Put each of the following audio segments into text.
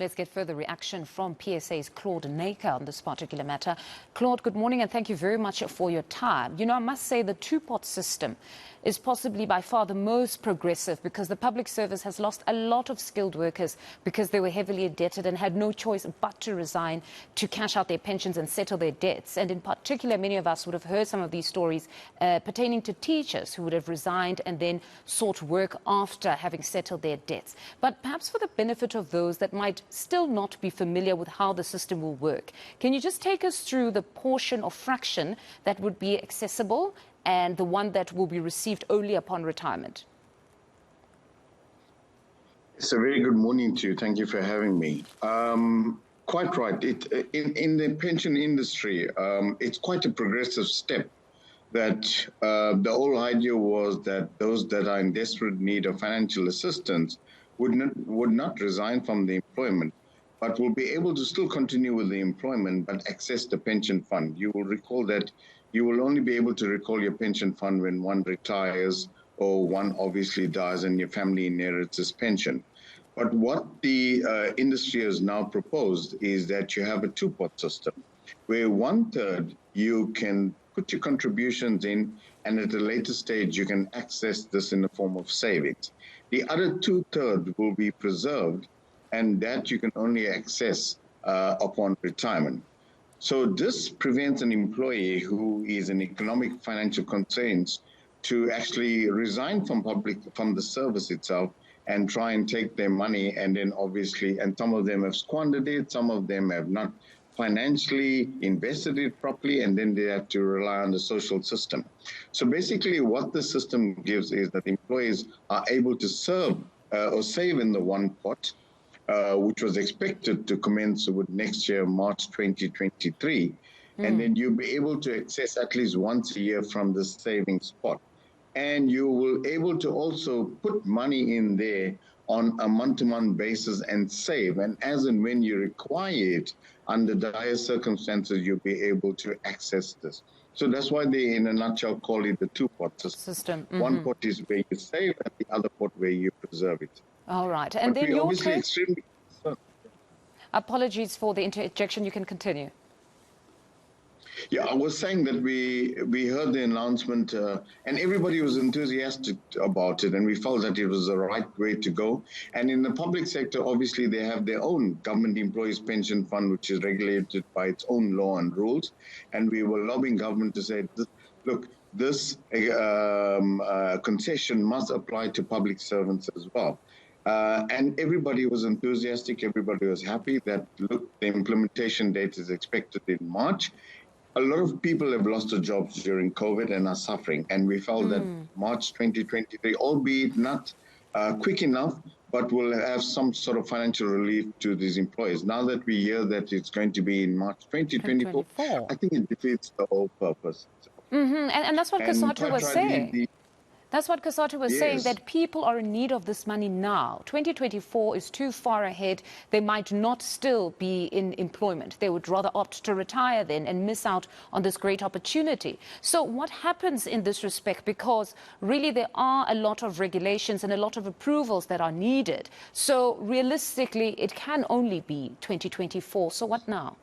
Let's get further reaction from PSA's Claude Naiker on this particular matter. Claude, good morning and thank you very much for your time. You know, I must say the two-pot system is possibly by far the most progressive because the public service has lost a lot of skilled workers because they were heavily indebted and had no choice but to resign to cash out their pensions and settle their debts. And in particular, many of us would have heard some of these stories pertaining to teachers who would have resigned and then sought work after having settled their debts. But perhaps for the benefit of those that might still not be familiar with how the system will work, can you just take us through the portion or fraction that would be accessible and the one that will be received only upon retirement? It's a very good morning to you. Thank you for having me. Quite right. In the pension industry, it's quite a progressive step that the whole idea was that those that are in desperate need of financial assistance would not resign from the employment, but will be able to still continue with the employment, but access the pension fund. You will recall that you will only be able to recall your pension fund when one retires or one obviously dies and your family inherits his pension. But what the industry has now proposed is that you have a two-pot system where 1/3 you can put your contributions in, and at a later stage you can access this in the form of savings. The other 2/3 will be preserved, and that you can only access upon retirement. So this prevents an employee who is in economic financial constraints to actually resign from the service itself and try and take their money, and then obviously, and some of them have squandered it, some of them have not financially invested it properly, and then they have to rely on the social system. So basically what the system gives is that employees are able to serve or save in the one pot, which was expected to commence with next year, March 2023. And then you'll be able to access at least once a year from the savings pot. And you will able to also put money in there on a month-to-month basis and save. And as and when you require it, under dire circumstances, you'll be able to access this. So that's why they, in a nutshell, call it the two-pot system. One pot is where you save, and the other pot where you preserve it. All right. And then your take... Apologies for the interjection. You can continue. Yeah, I was saying that we heard the announcement and everybody was enthusiastic about it, and we felt that it was the right way to go. And in the public sector, obviously, they have their own government employees pension fund, which is regulated by its own law and rules. And we were lobbying government to say, look, this concession must apply to public servants as well. And everybody was enthusiastic. Everybody was happy that, look, the implementation date is expected in March. A lot of people have lost their jobs during COVID and are suffering. And we felt that March 2023, albeit not quick enough, but will have some sort of financial relief to these employees. Now that we hear that it's going to be in March 2024, I think it defeats the whole purpose. And that's what Kasatu was saying. That's what Kasatu was saying, that people are in need of this money now. 2024 is too far ahead. They might not still be in employment. They would rather opt to retire then and miss out on this great opportunity. So what happens in this respect? Because really there are a lot of regulations and a lot of approvals that are needed. So realistically, it can only be 2024. So what now?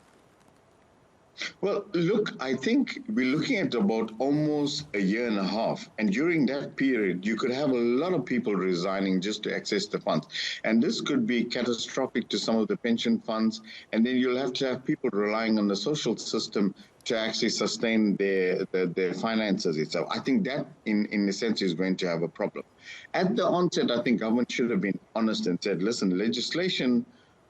Well, look, I think we're looking at about almost a year and a half. And during that period, you could have a lot of people resigning just to access the funds. And this could be catastrophic to some of the pension funds. And then you'll have to have people relying on the social system to actually sustain their finances itself. I think that, in a sense, is going to have a problem. At the onset, I think government should have been honest and said, listen, legislation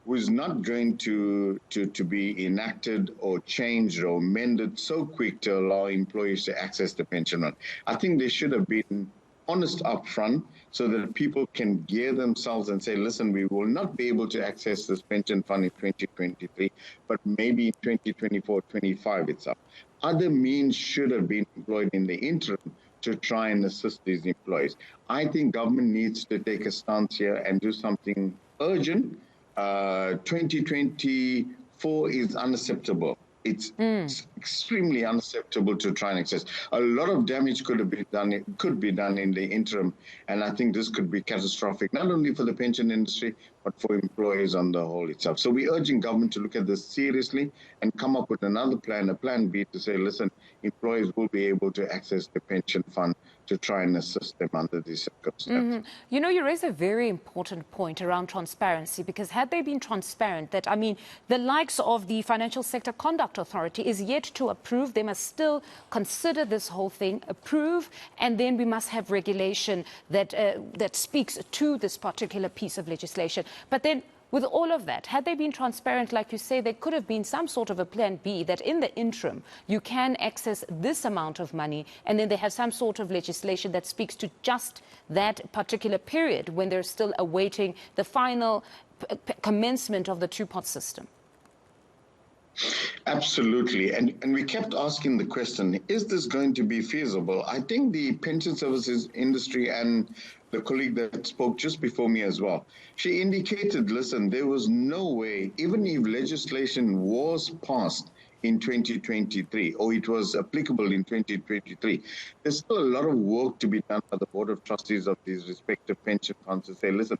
was not going to be enacted or changed or amended so quick to allow employees to access the pension fund. I think they should have been honest up front so that people can gear themselves and say, listen, we will not be able to access this pension fund in 2023, but maybe in 2024, 25 itself. Other means should have been employed in the interim to try and assist these employees. I think government needs to take a stance here and do something urgent. 2024 is unacceptable. It's extremely unacceptable to try and access. A lot of damage could be done in the interim, and I think this could be catastrophic, not only for the pension industry, but for employees on the whole itself. So we're urging government to look at this seriously and come up with another plan, a plan B, to say, listen, employees will be able to access the pension fund to try and assist them under these circumstances. You know, you raise a very important point around transparency, because had they been transparent, that, I mean, the likes of the Financial Sector Conduct Authority is yet to approve. They must still consider this whole thing, approve, and then we must have regulation that that speaks to this particular piece of legislation. But then, with all of that, had they been transparent, like you say, there could have been some sort of a plan B that in the interim you can access this amount of money, and then they have some sort of legislation that speaks to just that particular period when they're still awaiting the final commencement of the two-pot system. Absolutely. And we kept asking the question, is this going to be feasible? I think the pension services industry, and the colleague that spoke just before me as well, she indicated, listen, there was no way, even if legislation was passed in 2023, or it was applicable in 2023, there's still a lot of work to be done by the Board of Trustees of these respective pension funds to say, listen,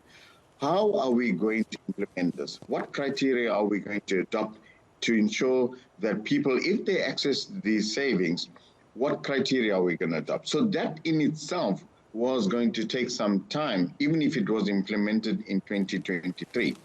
how are we going to implement this? What criteria are we going to adopt to ensure that people, if they access these savings, what criteria are we going to adopt? So that in itself was going to take some time, even if it was implemented in 2023.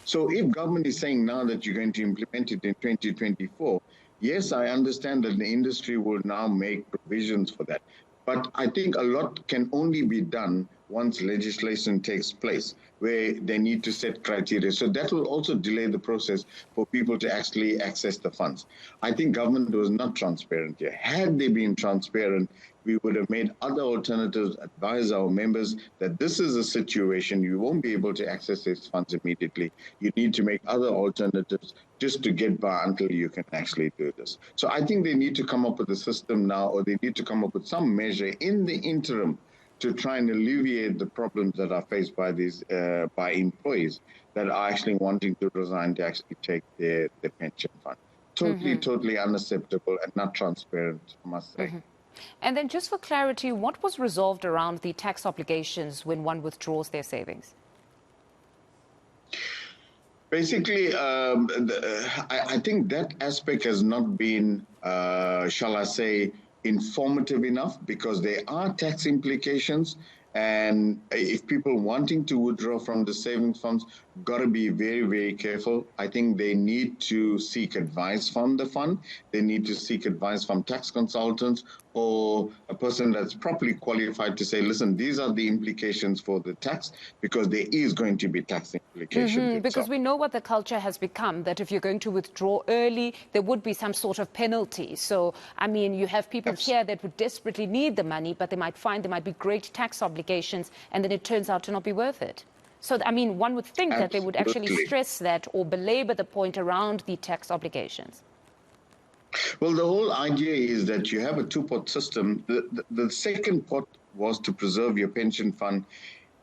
So if government is saying now that you're going to implement it in 2024, yes, I understand that the industry will now make provisions for that. But I think a lot can only be done once legislation takes place, where they need to set criteria. So that will also delay the process for people to actually access the funds. I think government was not transparent here. Had they been transparent, we would have made other alternatives, advise our members that this is a situation, you won't be able to access these funds immediately. You need to make other alternatives just to get by until you can actually do this. So I think they need to come up with a system now, or they need to come up with some measure in the interim to try and alleviate the problems that are faced by these by employees that are actually wanting to resign to actually take their pension fund. Totally unacceptable and not transparent, I must say. And then just for clarity, what was resolved around the tax obligations when one withdraws their savings? Basically, I think that aspect has not been, shall I say, informative enough, because there are tax implications. And if people wanting to withdraw from the savings funds, got to be very, very careful. I think they need to seek advice from the fund. They need to seek advice from tax consultants or a person that's properly qualified to say, listen, these are the implications for the tax, because there is going to be tax implications. Because we know what the culture has become, that if you're going to withdraw early, there would be some sort of penalty. So, I mean, you have people here that would desperately need the money, but they might find there might be great tax obligations, and then it turns out to not be worth it. So, I mean, one would think that they would actually stress that or belabor the point around the tax obligations. Well, the whole idea is that you have a two-pot system. The second pot was to preserve your pension fund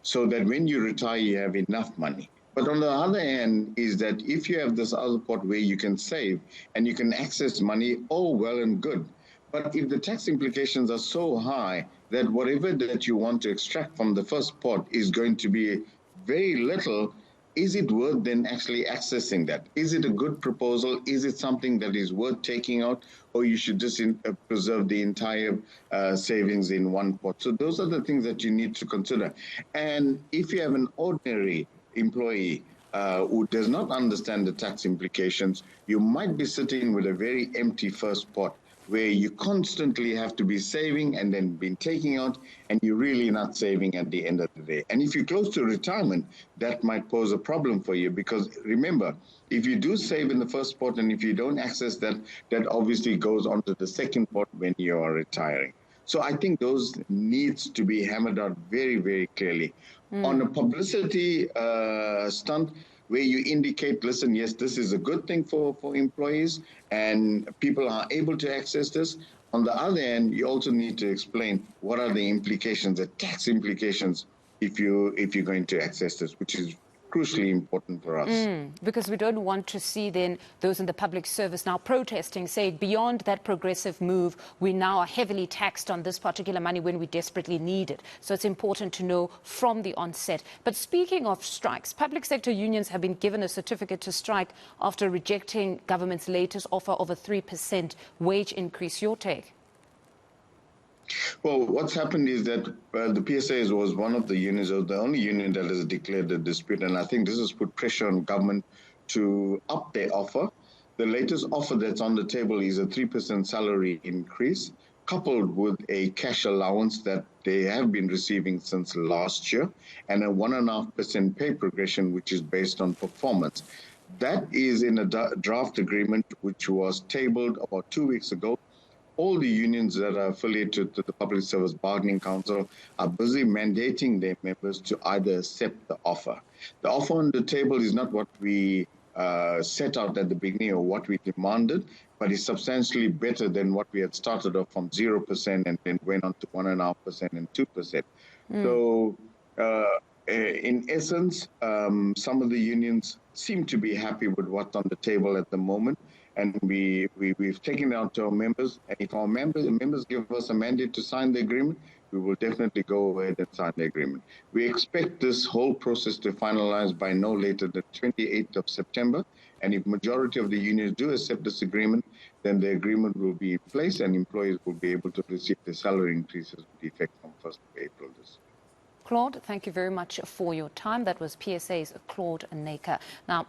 so that when you retire, you have enough money. But on the other hand is that if you have this other pot where you can save and you can access money, all well and good. But if the tax implications are so high that whatever that you want to extract from the first pot is going to be very little, is it worth then actually accessing that? Is it a good proposal? Is it something that is worth taking out? Or you should just preserve the entire savings in one pot? So those are the things that you need to consider. And if you have an ordinary employee who does not understand the tax implications, you might be sitting with a very empty first pot, where you constantly have to be saving and then been taking out, and you're really not saving at the end of the day. And if you're close to retirement, that might pose a problem for you, because remember, if you do save in the first pot and if you don't access that, that obviously goes onto the second pot when you are retiring. So I think those needs to be hammered out very, very clearly. On a publicity stunt, where you indicate, listen, yes, this is a good thing for employees and people are able to access this. On the other hand, you also need to explain what are the implications, the tax implications, if you're going to access this, which is crucially important for us. Because we don't want to see then those in the public service now protesting, saying beyond that progressive move, we now are heavily taxed on this particular money when we desperately need it. So it's important to know from the onset. But speaking of strikes, public sector unions have been given a certificate to strike after rejecting government's latest offer of a 3% wage increase. Your take? Well, what's happened is that the PSAs was one of the unions, or the only union that has declared a dispute, and I think this has put pressure on government to up their offer. The latest offer that's on the table is a 3% salary increase, coupled with a cash allowance that they have been receiving since last year, and a 1.5% pay progression, which is based on performance. That is in a draft agreement which was tabled about 2 weeks ago. All the unions that are affiliated to the Public Service Bargaining Council are busy mandating their members to either accept the offer. The offer on the table is not what we set out at the beginning or what we demanded, but it's substantially better than what we had started off from 0% and then went on to 1.5% and 2%. So, in essence, some of the unions seem to be happy with what's on the table at the moment. And we've taken it out to our members. And if our members give us a mandate to sign the agreement, we will definitely go ahead and sign the agreement. We expect this whole process to finalize by no later than 28th of September. And if majority of the unions do accept this agreement, then the agreement will be in place and employees will be able to receive the salary increases with effect from 1st of April this year. Claude, thank you very much for your time. That was PSA's Claude Naiker. Now,